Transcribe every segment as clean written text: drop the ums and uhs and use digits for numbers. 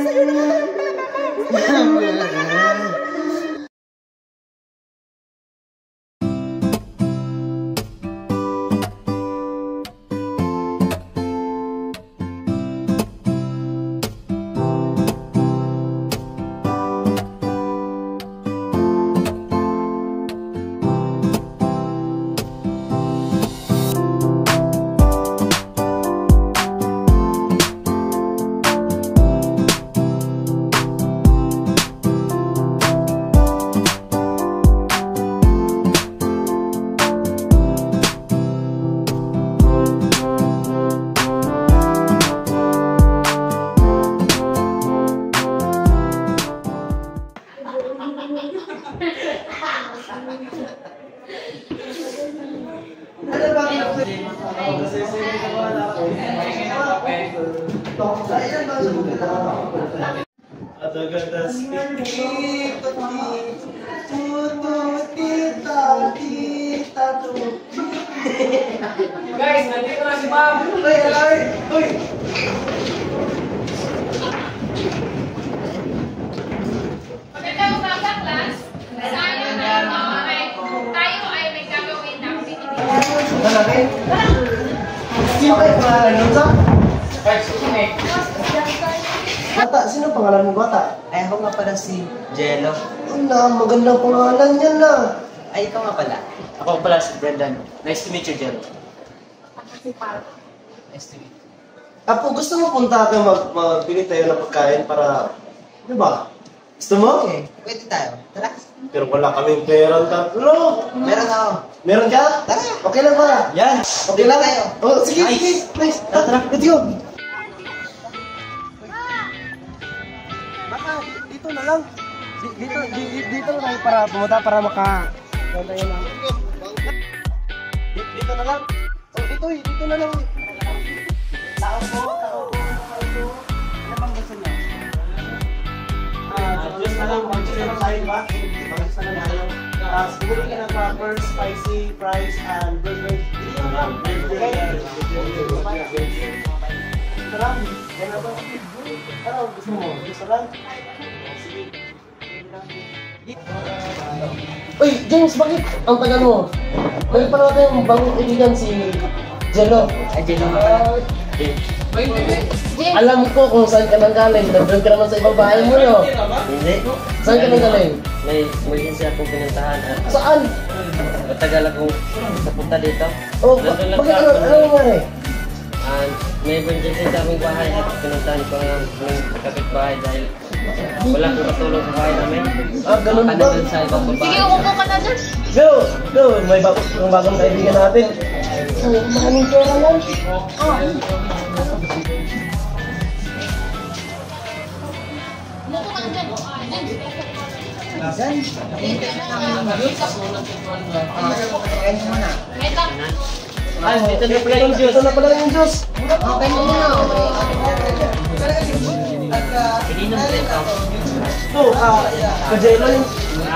sa'yo naman! Guys, nandito na si Ma'am! Uy! Magandang umaga, class. Tayo ay may gagawin na activity. Sino kayo pangalan nun, Sam? Bata, sino pangalan mo, bata? Ay, ako nga pala si Jello. Magandang pangalan yan na. Ay, ikaw nga pala. Ako pala si Brendan. Nice to meet you, Jello. Nice to meet you. Apo, gusto mo punta tayo magbili tayo ng pagkain para, di ba? Gusto mo? Okay, pwede tayo. Tara. Pero wala kaming pera tatlo. Meron ako. Meron ka? Tara. Okay lang ba? Yan. Okay lang tayo. Oh, sige, Nice. sige. Nice. Tara, let's go. Baka, dito na lang. Dito na tayo para pumunta para dito na lang. Oh, dito na lang. Tao po. Ano bang gusto niyo? Just na lang, mag-just na lang tayo ba? Mag-just na lang tayo. Siguro ka ng proper, spicy, fries, and burger. Dito na lang. Okay? Sarap. Ano ba? Ano gusto mo? Gusto lang? Sige. Uy, James, bakit ang tagal mo? May pala tayong bagong kaibigan si Jello. Ay, Jello nga pala. Alam ko kung saan ka nang galing. Nandun ka naman sa ibang bahay mo, no? Hindi. Saan ka nang galing? May emergency akong pinuntahan. Saan? Matagal akong napunta dito. Oh, bakit ano nangyari? May emergency sa aming bahay at pinuntahan ko ang kapitbahay dahil wala akong katulong sa bahay namin. Ganun ba? Doon sa ibang babae. Sige, umupo ka na dyan. Go! May bagong kaibigan natin. Maraming pera lang. Umupo ka na dyan. Wait lang. Ay, dito na pala yung juice. Ito na pala yung juice. Okay mo muna. Ininom din ito. Ito, ka-Jello yung...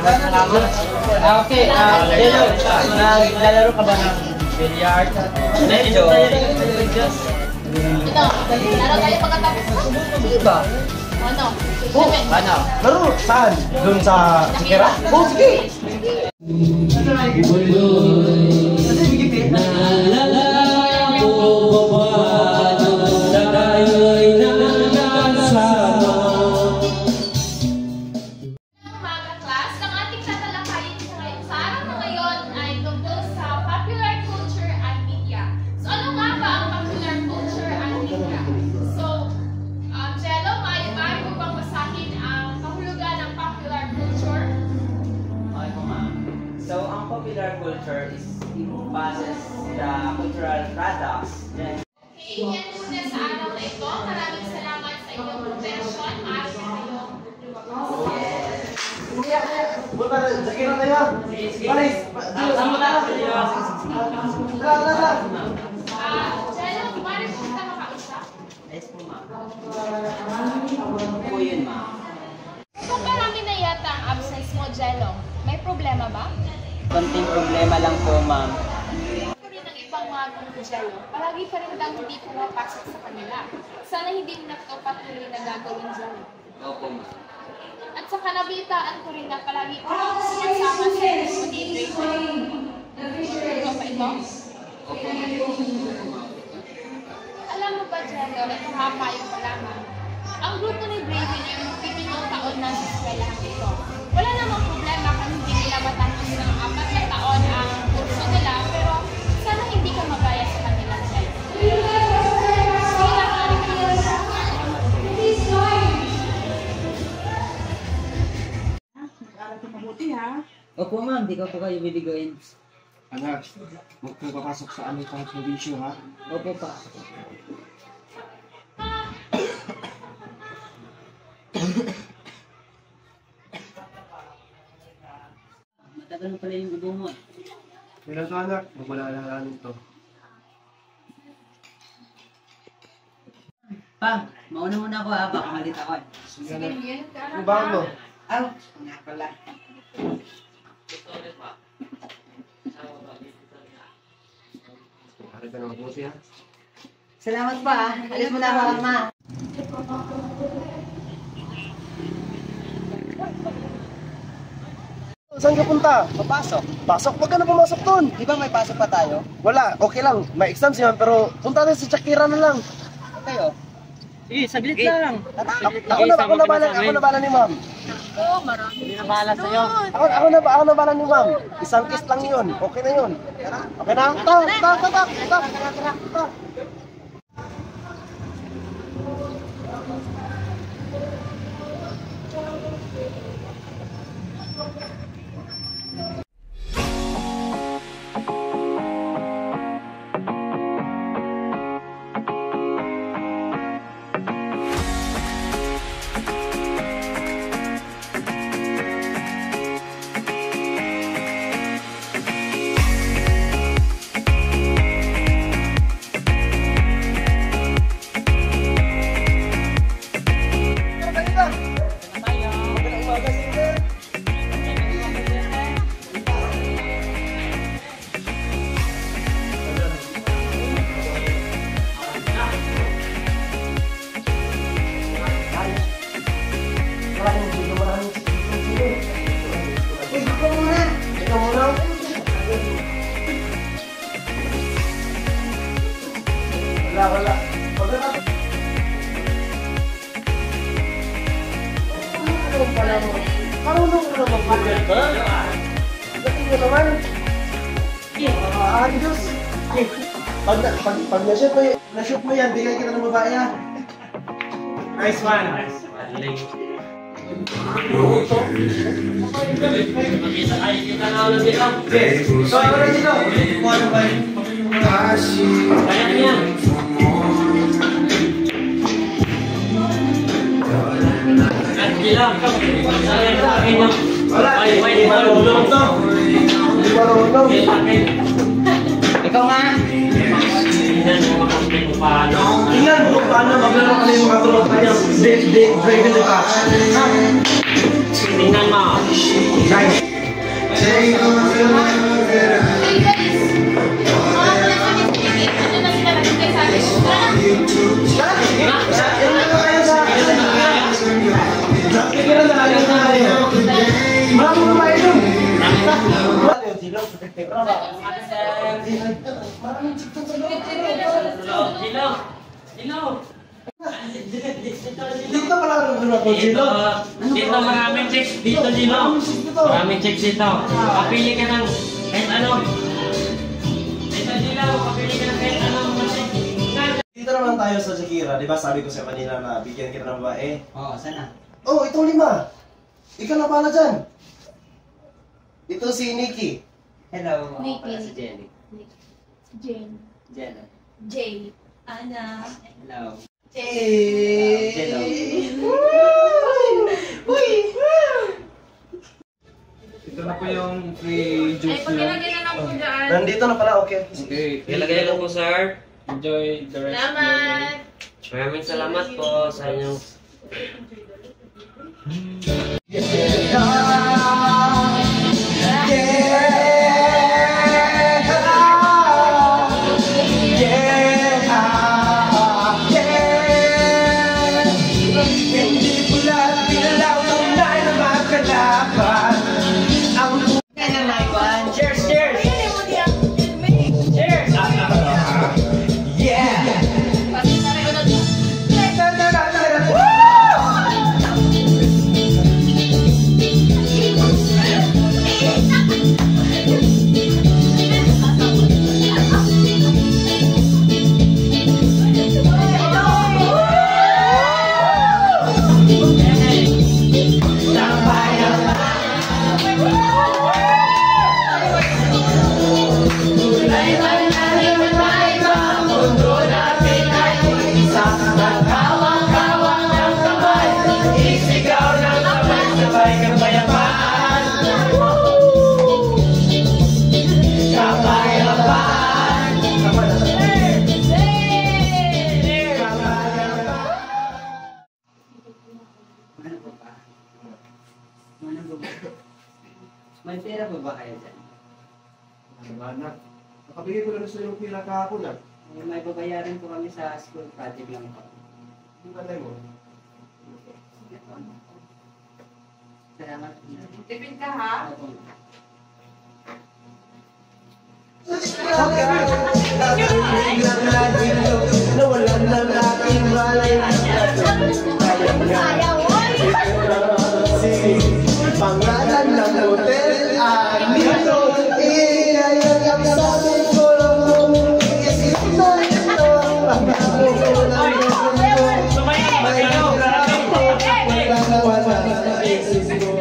Salamat. Okay, Jello, naglalaro ka ba ng billiard? Medyo. Ito, laro tayo pagkatapos na. Sige ba? Ano? Ano? Laro, saan? Doon sa Sikira? Oh, sige! Umaga, class. Ang ating tatalakayin sa araw na ngayon ay tungkol sa popular culture and media. So, ano nga ba ang popular culture and media? So, Jello, maaari mo bang basahin ang kahulugan ng popular culture? Okay po, ma'am. So, ang popular culture is encompasses the cultural products. Okay, yan muna sa araw na ito. Maraming salamat sa inyong profession. Maaari na kayong Buta, Sikira tayo. Alis, Saan mo na? Jello, maaari mo kita makausap? Yes po, ma'am. Po yun, ma'am. Kung marami na yata ang absence mo, Jello, may problema ba? Konting problema lang po, ma'am. Ito rin ang ibang mga guru, Jello. Palagi pa rin daw hindi pumapasok sa kanila. Sana hindi mo na ito patuloy na gagawin dyan. Opo, ma'am. At saka nabitaan ko rin na palagi ko sumasama sa motivation. Ito pa ito? Opo, Alam mo ba, Jello, ito hapayo ko lamang. Ang grupo ni Braven ay magpipinong taon na sa eskwelahan ito. Wala namang problema kung hindi nila matapos ng 4 na taon ang kurso nila, pero sana hindi ka magaya sa kanila, Jello. Sige lang, Opo ma'am, di ko po kayo bibigoyin. Anak, huwag kang papasok sa aming kahit provision, ha? Opo pa. Matagal na pala yung ubo mo. Meron ka, anak. Magmalalahanin to. Pa, mauna muna ako ha, baka malit ako eh. Sige, anak. Ibahan mo. Aw, nga pala. Pare ka ng mabuti, ha? Salamat pa ha. Alis mo na ako, ma. Saan ka punta? Papasok. Pasok? Huwag ka na pumasok doon. Di ba may pasok pa tayo? Wala, okay lang. May exam siya, pero punta natin sa Shakira na lang. Kayo? Sige, saglit lang. Ako na bala ni ma'am. Hindi na bahala sa'yo. Ako na bala ni ma'am. Isang kiss lang yun. Okay na yun. Okay na? Ta. Wala. Marunong ko naman mag-budget ba? Dating mo naman. Diyos. Pag na-shoot mo yan, bigay kita ng babae, ha? Nice one. So, ako na dito. Kung ano ba yun? Kaya niya. Hindi marunong to. Ikaw nga. Tingnan mo kung paano maglaro ka na yung mga tropa niya. Dragon the Catch. Tingnan mo. Guys. Dito pala nandun ako, Gino. Dito maraming chicks. Dito, Gino. Maraming chicks dito. Papili ka ng kahit ano. Dito, Gino. Papili ka ng kahit ano. Dito naman tayo sa Shakira. Di ba sabi ko sa kanila na bigyan kita ng babae? Oo, sana. Oh, itong 5. Ikaw na pala dyan. Ito si Nikki. Hello. Nikki. Si Jenny. Jane. Jenna. Jay. Ana. Hello. Hello. Ito na po yung free Ay, juice pag nyo. nilagay na lang po dyan. Nandito na pala, okay. Okay, Ilagay lang po, sir. enjoy the rest of your day. Salamat. Maraming salamat po sa inyong Ano po ba? Ano po ba? May pera po ba kayo dyan? Anak, nakabigay ko lang sa yung pila kahapon lang. May babayaran po kami sa school project lang po. Yung kanay mo. Salamat. Tipid ka ha? Opo. Nawalan ng aking malay. Pangalan ng hotel, Anito. Iayag ang sabi ko lang kung iisip na ito. Pagkamo ko lang kung may hirap ko. Wala sa isis ko.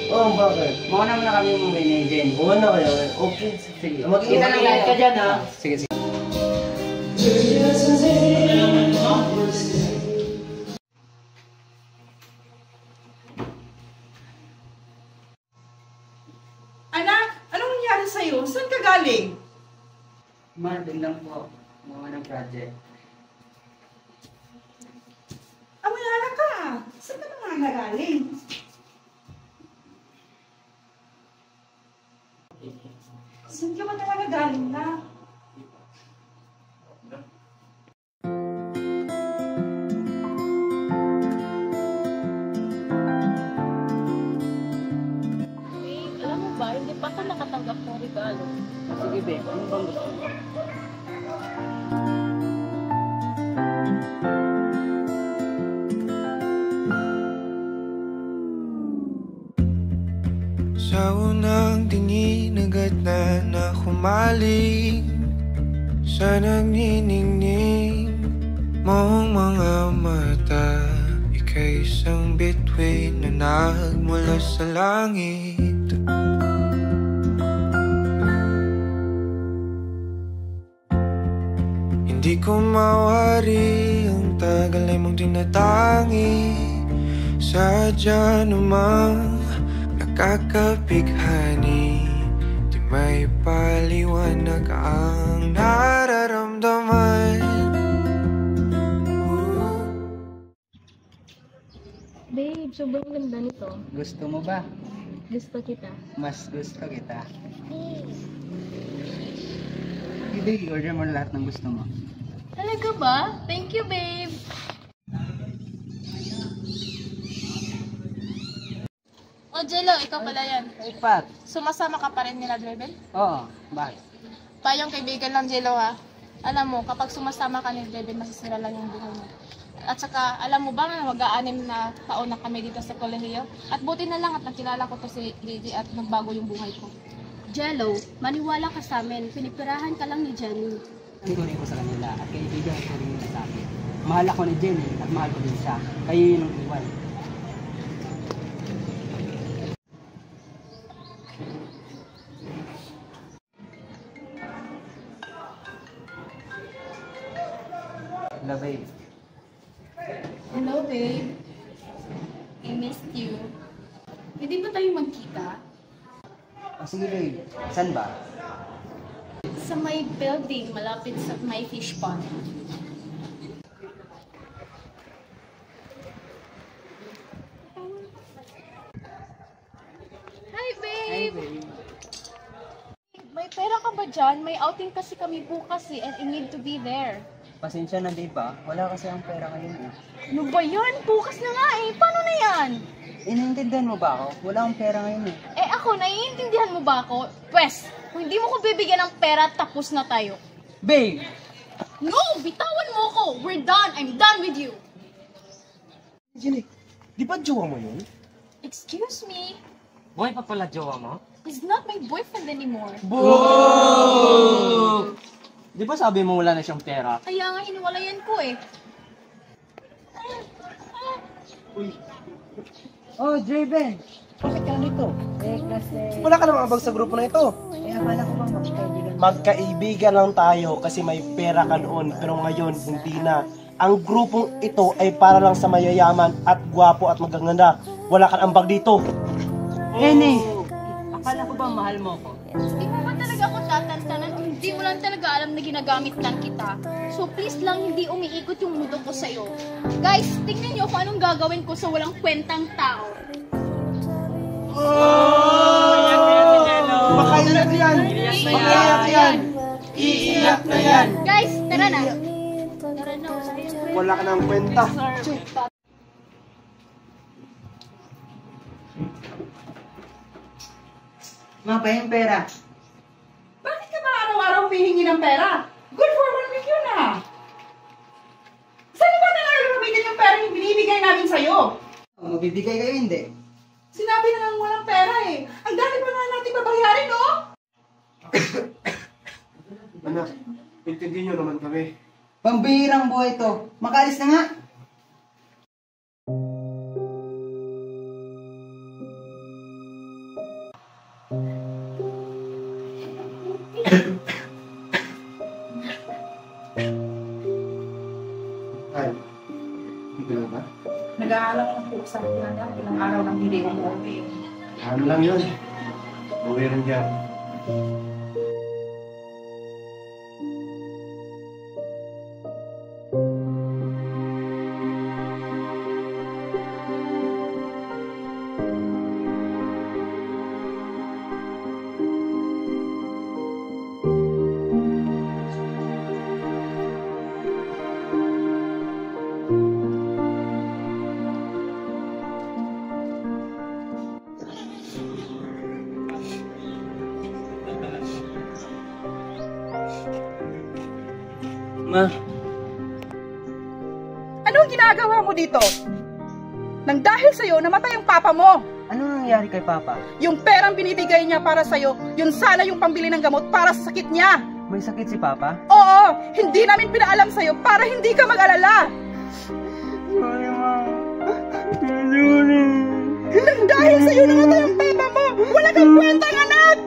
Oo, bakit? Mauna muna kami umuwi ni Jenny. Uwan na kayo. Okay, sige. Kita lang lahat ka dyan, ha? Sige, sige. Anak, anong nangyari sa'yo? Saan ka galing? Marvin lang po. Mga ng project. Wala ka. Saan ka naman nagaling? Saan ka ba talaga galing na? Alam mo ba, hindi pa ako nakatanggap ng regalo. Sige, be. Ano bang gusto mo? Sa unang tingin agad na humaling sa nagniningning mong mga mata. Ika'y isang bituin na nagmula sa langit. Hindi ko mawari ang tagal ay mong tinatangi. Sadya namang nakakapighani, di may paliwanag ang nararamdaman. Babe, sobrang ganda nito. Gusto mo ba? Gusto kita. Mas gusto kita. Hindi, order mo lahat ng gusto mo. Talaga ba? Thank you, babe. O, Jello, ikaw pala yan. Hey, Pat. Sumasama ka pa rin nila, Drebel? Oo, bakit? Tayong kaibigan ng Jello, ha? Alam mo, kapag sumasama ka ni Drebel, masisira lang yung buhay mo. At saka, alam mo ba, mag-aanim na taon na kami dito sa kolehiyo? At buti na lang at nakilala ko to si Gigi at nagbago yung buhay ko. Jello, maniwala ka sa amin. Pinipirahan ka lang ni Jenny. Ang tunay ko sa kanila at kaibigan ko rin nila sa akin. Mahal ako ni Jenny at mahal ko din siya. Kayo yun ang iwan. Hello, babe. Hello, babe. I missed you. Pwede ba tayo magkita? Sige, babe. Saan ba? Sa may building, malapit sa may fish pond. Hi, babe! May pera ka ba dyan? May outing kasi kami bukas and I need to be there. Pasensya na, babe, ah. Wala kasi ang pera ngayon, eh. Ano ba yan? Bukas na nga eh. Paano na yan? Iniintindihan mo ba ako? Wala akong pera ngayon, eh. Eh ako, naiintindihan mo ba ako? Pwes, kung hindi mo ko bibigyan ng pera, tapos na tayo. Babe! No! Bitawan mo ko! We're done! I'm done with you! Jenny, di ba jowa mo yun? Excuse me? Boy pa pala jowa mo? He's not my boyfriend anymore. Boo! Di ba sabi mo wala na siyang pera? Kaya nga hiniwalayan ko eh. Oh, Draven! Bakit ka nandito? Eh, kasi... Wala ka namang abag sa grupo na ito. Eh, akala ko bang magkaibigan. Magkaibigan lang tayo kasi may pera ka noon, pero ngayon hindi na. Ang grupong ito ay para lang sa mayayaman at gwapo at magaganda. Wala kang ambag dito. Nene! Akala ko ba mahal mo ko? Hindi mo ba talaga ako tatantanan kung hindi mo lang talaga alam na ginagamit lang kita? So please lang hindi umiikot yung mundo ko sa'yo. Guys, tingnan niyo kung anong gagawin ko sa walang kwentang tao. Makaiyak yan! Makaiyak yan! Iiyak na yan! Guys, tara na. Tara na. Wala ka nang kwenta. Mga pa yung pera. Bakit ka ba araw-araw humihingi ng pera? Good for 1 week yun ah! Saan ba talaga gamitin yung pera yung binibigay namin sa'yo? Magbibigay kayo, hindi. Sinabi na nga walang pera eh. Ang dami pa nga natin babayarin, no? Anak, intindihin nyo naman kami. Pambihirang buhay to. Makalis na nga. Ay, hindi lang ba? Nag-aalam ng po sa akin na ilang araw nang hindi umuwi. Ano lang yun? Uwi rin dyan. Ma, Anong ginagawa mo dito? Nang dahil sa'yo, namatay ang papa mo. ano nangyari kay Papa? Yung perang binibigay niya para sa'yo, yun sana yung pambili ng gamot para sa sakit niya. May sakit si Papa? Oo, hindi namin pinaalam sa'yo para hindi ka mag-alala. Sorry, Ma. Nang dahil sa'yo, namatay ang papa mo. Wala kang kwentang anak.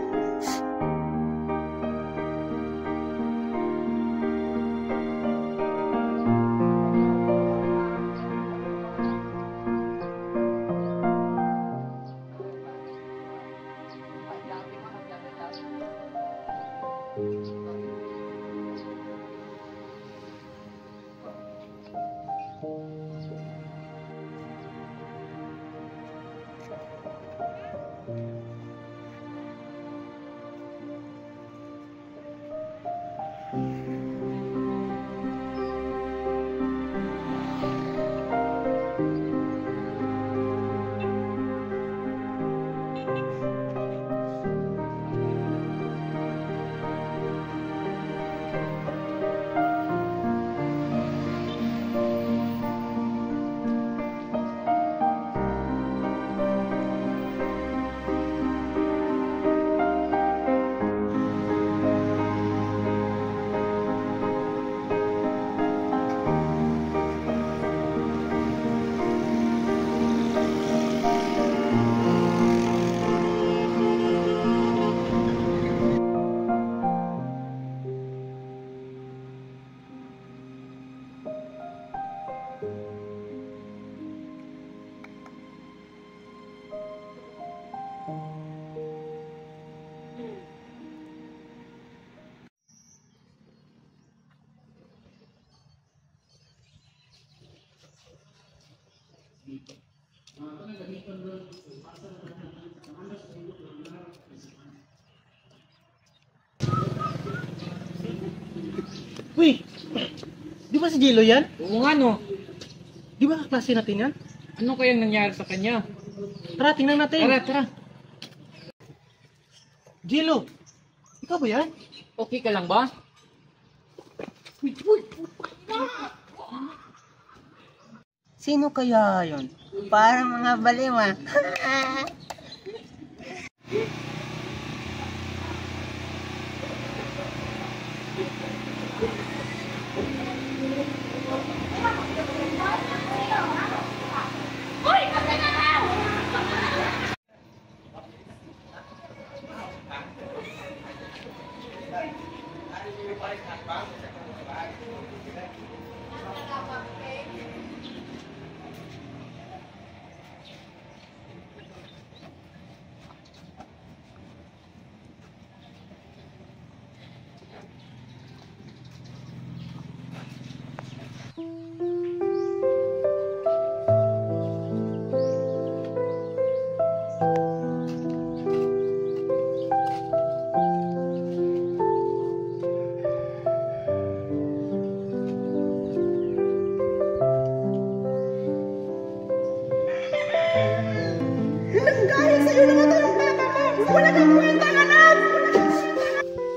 Uy! Di ba si Jello yan? Oo nga no. Di ba kaklase natin yan? Ano kayang nangyari sa kanya? Tara, tingnan natin. Tara. Jello! Ikaw ba yan? Okay ka lang ba? Sino kaya yun? Parang mga baliw ah. Uy! Kasi na na!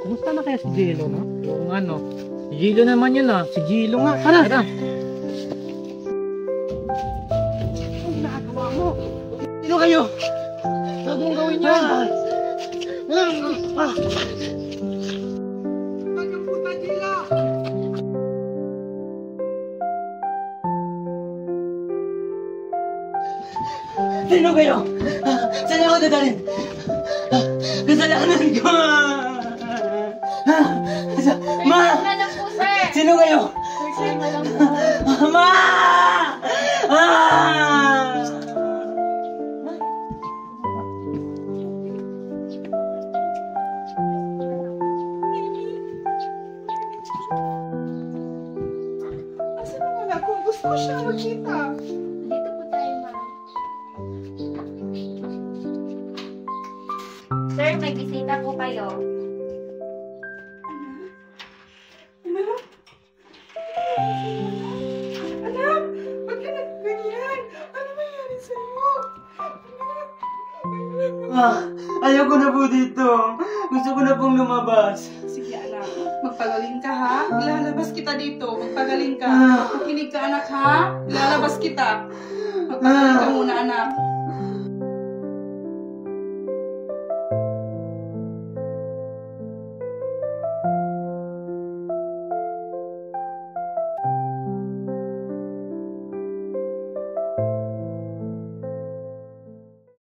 Kumusta na kaya si Jello, no? Oo nga no. Si Gilo naman yun ah. Si Jello nga. Tara! Sino kayo? Huwag mong gawin yan! Sino kayo? Saan ako dadalhin? Kasalanan ko! Ma! Wala na po, sir! Sino kayo? Sir, wala po. Ma! Ah! Asa naman ako? Gusto ko siya makita. Dito po tayo, ma'am. Sir, may bisita po kayo. Anak? Anak? Ba't ka nagganyan? Ano nangyari sa'yo? Ah, ayoko na po dito. Gusto ko na pong lumabas. Sige anak, magpagaling ka ha. Ilalabas kita dito. Magpagaling ka. Makinig ka anak ha. Ilalabas kita. Magpagaling ka muna anak.